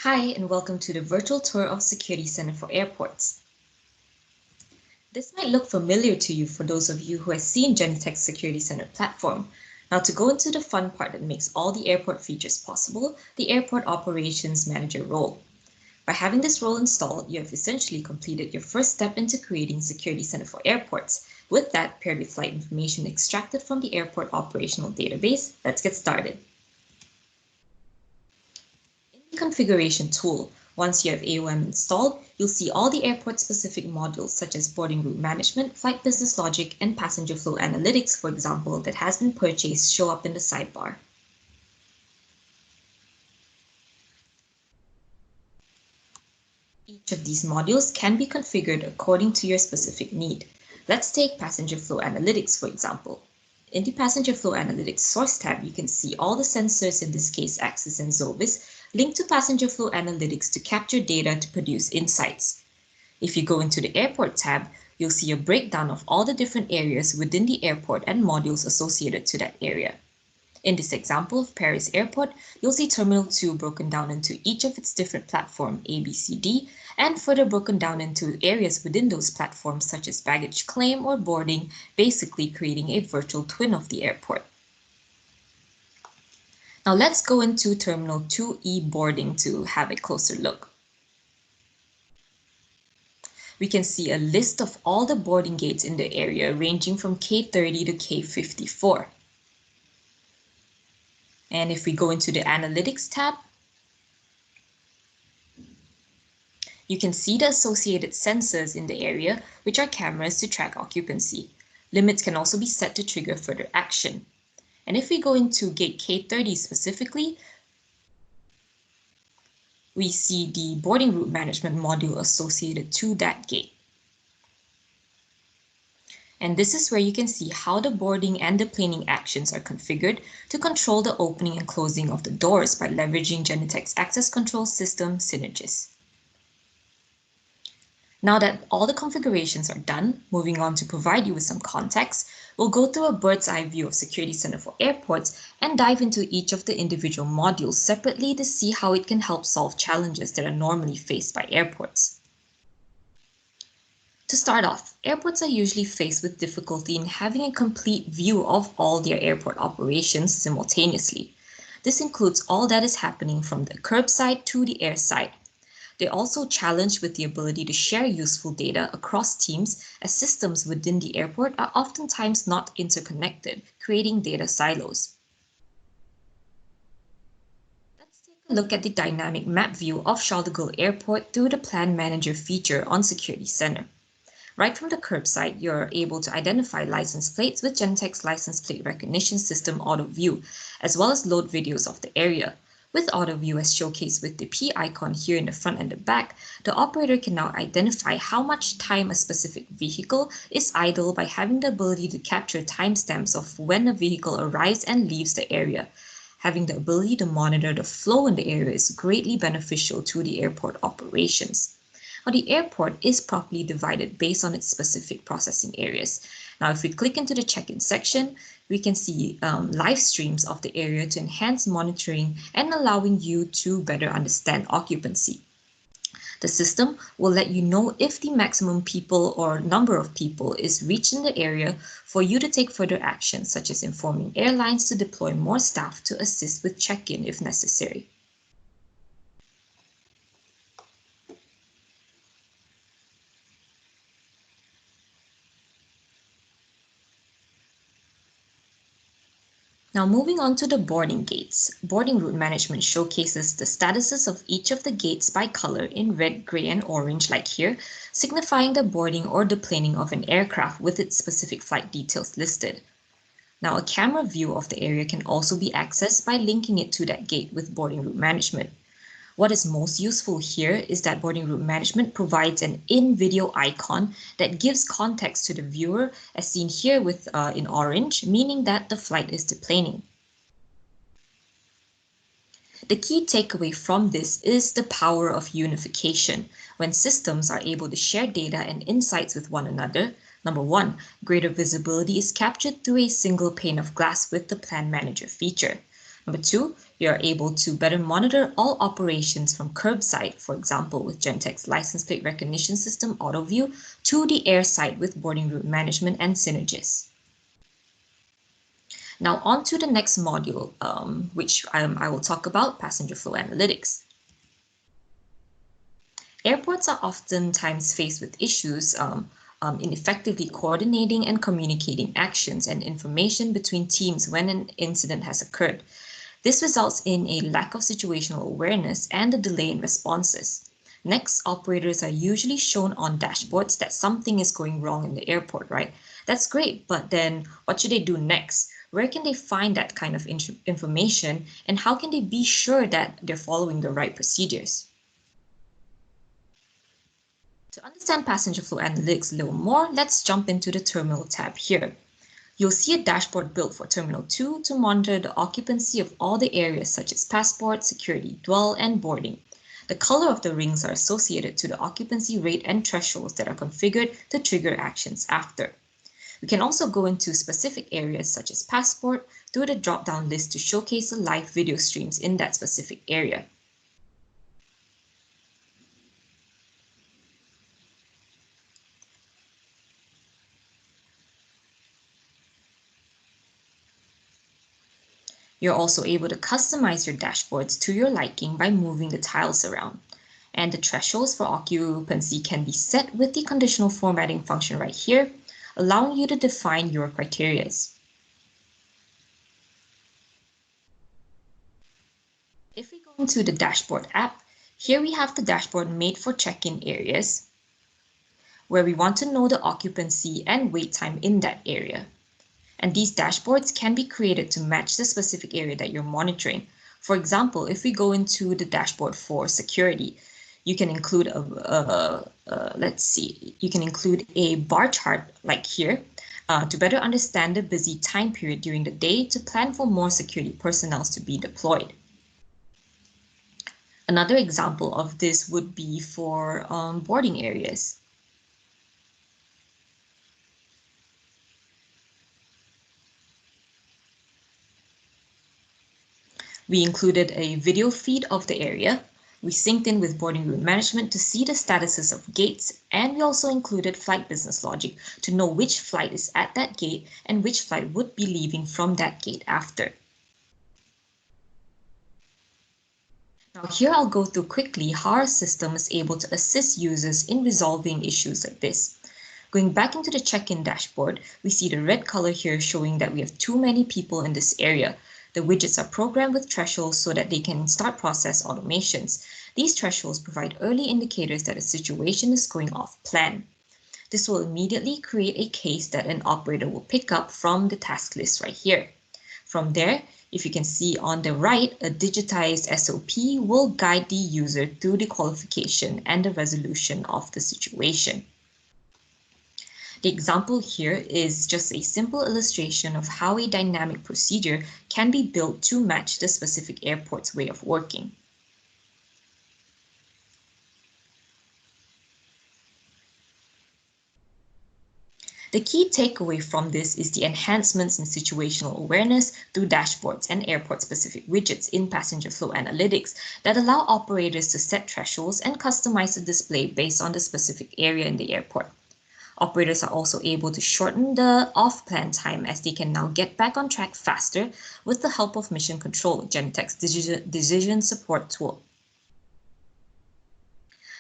Hi, and welcome to the virtual tour of Security Center for Airports. This might look familiar to you for those of you who have seen Genetec's Security Center platform. Now, to go into the fun part that makes all the airport features possible, the Airport Operations Manager role. By having this role installed, you have essentially completed your first step into creating Security Center for Airports. With that, paired with flight information extracted from the Airport Operational Database, let's get started. In the Configuration tool, once you have AOM installed, you'll see all the airport-specific modules such as boarding route management, flight business logic, and passenger flow analytics, for example, that has been purchased show up in the sidebar. Each of these modules can be configured according to your specific need. Let's take passenger flow analytics, for example. In the Passenger Flow Analytics Source tab, you can see all the sensors, in this case Axis and Zovis, linked to Passenger Flow Analytics to capture data to produce insights. If you go into the Airport tab, you'll see a breakdown of all the different areas within the airport and modules associated to that area. In this example of Paris Airport, you'll see Terminal 2 broken down into each of its different platforms A, B, C, D, and further broken down into areas within those platforms such as baggage claim or boarding, basically creating a virtual twin of the airport. Now let's go into Terminal 2E boarding to have a closer look. We can see a list of all the boarding gates in the area ranging from K30 to K54. And if we go into the Analytics tab, you can see the associated sensors in the area, which are cameras to track occupancy. Limits can also be set to trigger further action. And if we go into gate K30 specifically, we see the boarding route management module associated to that gate. And this is where you can see how the boarding and deplaning actions are configured to control the opening and closing of the doors by leveraging Genetec's access control system Synergis. Now that all the configurations are done, moving on to provide you with some context, we'll go through a bird's eye view of Security Center for Airports and dive into each of the individual modules separately to see how it can help solve challenges that are normally faced by airports. To start off, airports are usually faced with difficulty in having a complete view of all their airport operations simultaneously. This includes all that is happening from the curbside to the airside. They're also challenged with the ability to share useful data across teams, as systems within the airport are oftentimes not interconnected, creating data silos. Let's take a look at the dynamic map view of Charles de Gaulle Airport through the Plan Manager feature on Security Center. Right from the curbside, you're able to identify license plates with Genetec's license plate recognition system AutoView, as well as load videos of the area. With AutoView as showcased with the P icon here in the front and the back, the operator can now identify how much time a specific vehicle is idle by having the ability to capture timestamps of when a vehicle arrives and leaves the area. Having the ability to monitor the flow in the area is greatly beneficial to the airport operations. Now, the airport is properly divided based on its specific processing areas. Now, if we click into the check-in section, we can see live streams of the area to enhance monitoring and allowing you to better understand occupancy. The system will let you know if the maximum people or number of people is reached in the area for you to take further action, such as informing airlines to deploy more staff to assist with check-in if necessary. Now moving on to the boarding gates. Boarding route management showcases the statuses of each of the gates by color in red, gray, and orange like here, signifying the boarding or deplaning of an aircraft with its specific flight details listed. Now a camera view of the area can also be accessed by linking it to that gate with boarding route management. What is most useful here is that boarding route management provides an in-video icon that gives context to the viewer, as seen here with in orange, meaning that the flight is deplaning. The key takeaway from this is the power of unification. When systems are able to share data and insights with one another, number one, greater visibility is captured through a single pane of glass with the Plan Manager feature. Number two, You're able to better monitor all operations from curbside, for example, with Genetec's license plate recognition system, AutoView, to the airside with boarding route management and Synergis. Now on to the next module, which I will talk about, passenger flow analytics. Airports are oftentimes faced with issues in effectively coordinating and communicating actions and information between teams when an incident has occurred. This results in a lack of situational awareness and a delay in responses. Next, operators are usually shown on dashboards that something is going wrong in the airport, right? That's great, but then what should they do next? Where can they find that kind of information, and how can they be sure that they're following the right procedures? To understand passenger flow analytics a little more, let's jump into the Terminal tab here. You'll see a dashboard built for Terminal 2 to monitor the occupancy of all the areas such as passport, security, dwell, and boarding. The color of the rings are associated to the occupancy rate and thresholds that are configured to trigger actions after. We can also go into specific areas such as passport through the drop-down list to showcase the live video streams in that specific area. You're also able to customize your dashboards to your liking by moving the tiles around. And the thresholds for occupancy can be set with the conditional formatting function right here, allowing you to define your criteria. If we go into the dashboard app, here we have the dashboard made for check-in areas, where we want to know the occupancy and wait time in that area. And these dashboards can be created to match the specific area that you're monitoring. For example, if we go into the dashboard for security, you can include you can include a bar chart like here to better understand the busy time period during the day to plan for more security personnel to be deployed. Another example of this would be for boarding areas. We included a video feed of the area. We synced in with boarding route management to see the statuses of gates, and we also included flight business logic to know which flight is at that gate and which flight would be leaving from that gate after. Now here I'll go through quickly how our system is able to assist users in resolving issues like this. Going back into the check-in dashboard, we see the red color here showing that we have too many people in this area. The widgets are programmed with thresholds so that they can start process automations. These thresholds provide early indicators that a situation is going off plan. This will immediately create a case that an operator will pick up from the task list right here. From there, if you can see on the right, a digitized SOP will guide the user through the qualification and the resolution of the situation. The example here is just a simple illustration of how a dynamic procedure can be built to match the specific airport's way of working. The key takeaway from this is the enhancements in situational awareness through dashboards and airport-specific widgets in passenger flow analytics that allow operators to set thresholds and customize the display based on the specific area in the airport. Operators are also able to shorten the off-plan time as they can now get back on track faster with the help of Mission Control, Genetec's decision support tool.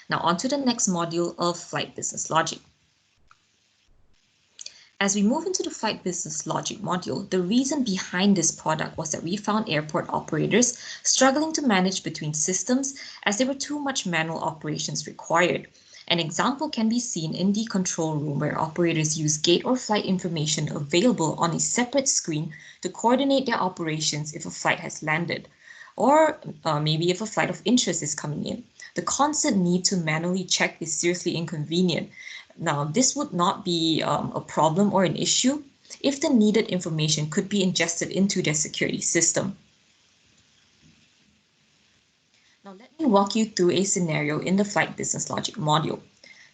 Now on to the next module of Flight Business Logic. As we move into the Flight Business Logic module, the reason behind this product was that we found airport operators struggling to manage between systems as there were too much manual operations required. An example can be seen in the control room where operators use gate or flight information available on a separate screen to coordinate their operations if a flight has landed, or maybe if a flight of interest is coming in. The constant need to manually check is seriously inconvenient. Now, this would not be a problem or an issue if the needed information could be ingested into their security system. Now, let me walk you through a scenario in the Flight Business Logic module.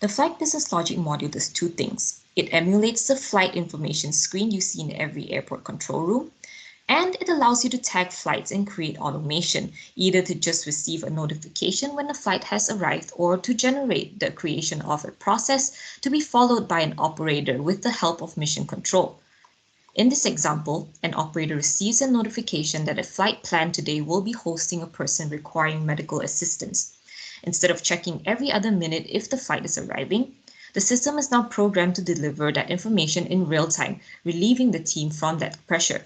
The Flight Business Logic module does two things. It emulates the flight information screen you see in every airport control room. And it allows you to tag flights and create automation, either to just receive a notification when a flight has arrived or to generate the creation of a process to be followed by an operator with the help of mission control. In this example, an operator receives a notification that a flight planned today will be hosting a person requiring medical assistance. Instead of checking every other minute if the flight is arriving, the system is now programmed to deliver that information in real time, relieving the team from that pressure.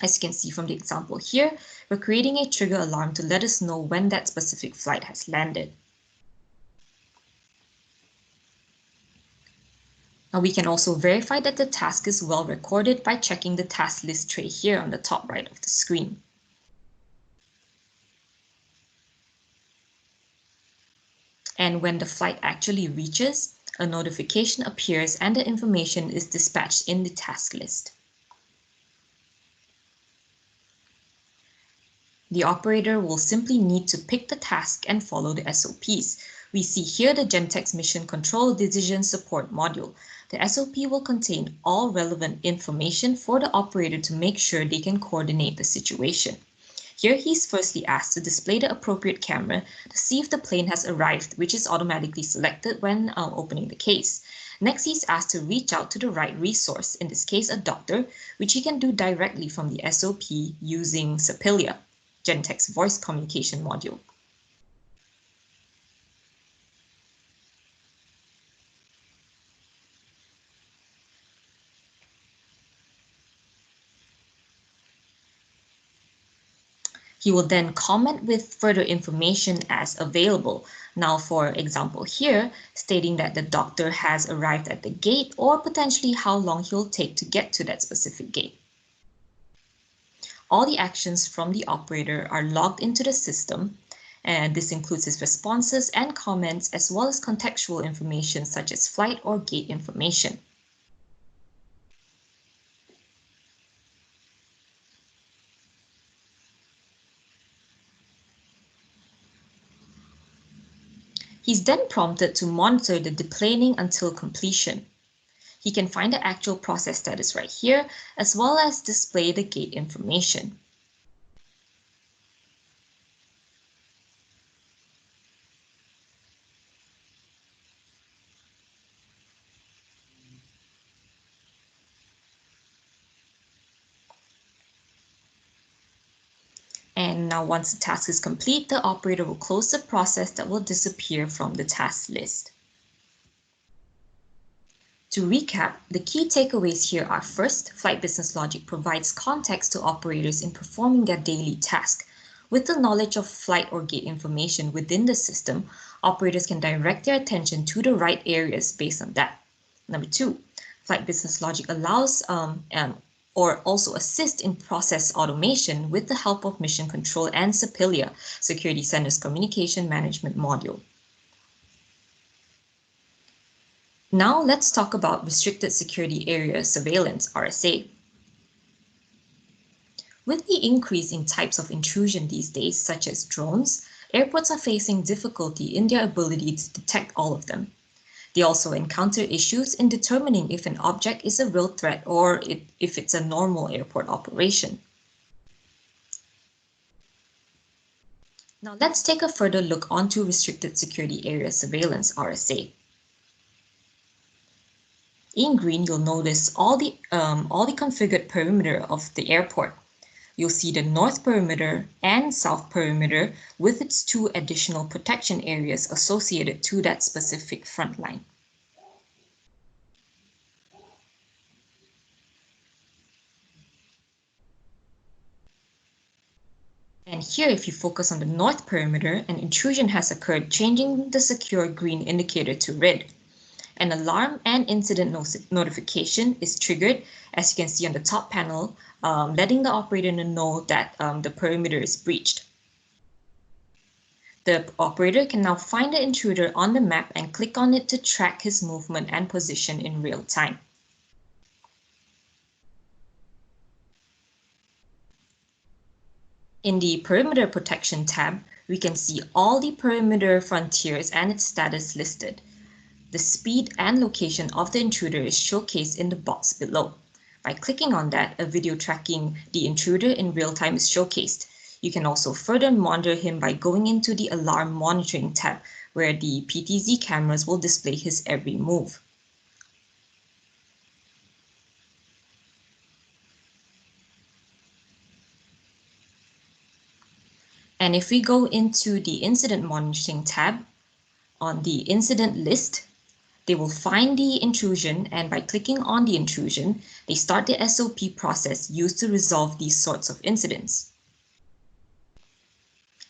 As you can see from the example here, we're creating a trigger alarm to let us know when that specific flight has landed. Now we can also verify that the task is well recorded by checking the task list tray here on the top right of the screen. And when the flight actually reaches, a notification appears and the information is dispatched in the task list. The operator will simply need to pick the task and follow the SOPs. We see here the Genetec's Mission Control Decision Support module. The SOP will contain all relevant information for the operator to make sure they can coordinate the situation. Here he's firstly asked to display the appropriate camera to see if the plane has arrived, which is automatically selected when opening the case. Next, he's asked to reach out to the right resource, in this case a doctor, which he can do directly from the SOP using Sapilia, Genetec's voice communication module. He will then comment with further information as available. Now, for example here, stating that the doctor has arrived at the gate or potentially how long he'll take to get to that specific gate. All the actions from the operator are logged into the system, and this includes his responses and comments as well as contextual information such as flight or gate information. He's then prompted to monitor the deplaning until completion. He can find the actual process status right here, as well as display the gate information. And now once the task is complete, the operator will close the process that will disappear from the task list. To recap, the key takeaways here are: first, flight business logic provides context to operators in performing their daily task. With the knowledge of flight or gate information within the system, operators can direct their attention to the right areas based on that. Number two, flight business logic allows or also assist in process automation with the help of mission control and Sapilia, Security Center's communication management module. Now let's talk about Restricted Security Area Surveillance, RSA. With the increase in types of intrusion these days, such as drones, airports are facing difficulty in their ability to detect all of them. They also encounter issues in determining if an object is a real threat or if it's a normal airport operation. Now let's take a further look onto Restricted Security Area Surveillance, RSA. In green, you'll notice all the configured perimeter of the airport. You'll see the north perimeter and south perimeter with its two additional protection areas associated to that specific front line. And here, if you focus on the north perimeter, an intrusion has occurred, changing the secure green indicator to red. An alarm and incident notification is triggered, as you can see on the top panel, letting the operator know that the perimeter is breached. The operator can now find the intruder on the map and click on it to track his movement and position in real time. In the Perimeter Protection tab, we can see all the perimeter frontiers and its status listed. The speed and location of the intruder is showcased in the box below. By clicking on that, a video tracking the intruder in real time is showcased. You can also further monitor him by going into the Alarm Monitoring tab, where the PTZ cameras will display his every move. And if we go into the Incident Monitoring tab, on the incident list, they will find the intrusion, and by clicking on the intrusion, they start the SOP process used to resolve these sorts of incidents.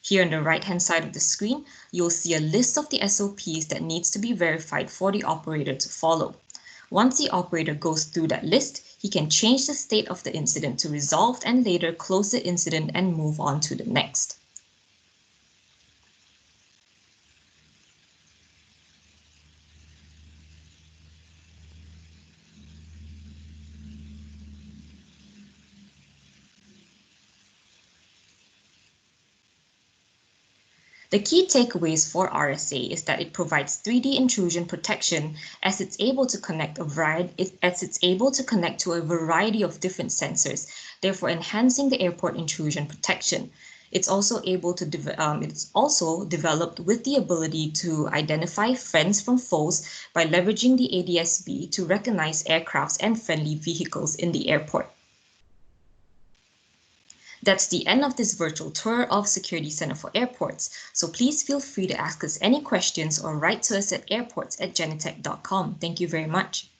Here on the right-hand side of the screen, you'll see a list of the SOPs that needs to be verified for the operator to follow. Once the operator goes through that list, he can change the state of the incident to resolved and later close the incident and move on to the next. The key takeaways for RSA is that it provides 3D intrusion protection as it's able to connect to a variety of different sensors, therefore enhancing the airport intrusion protection. It's also developed with the ability to identify friends from foes by leveraging the ADS-B to recognize aircrafts and friendly vehicles in the airport. That's the end of this virtual tour of Security Center for Airports, so please feel free to ask us any questions or write to us at airports@genetec.com. Thank you very much.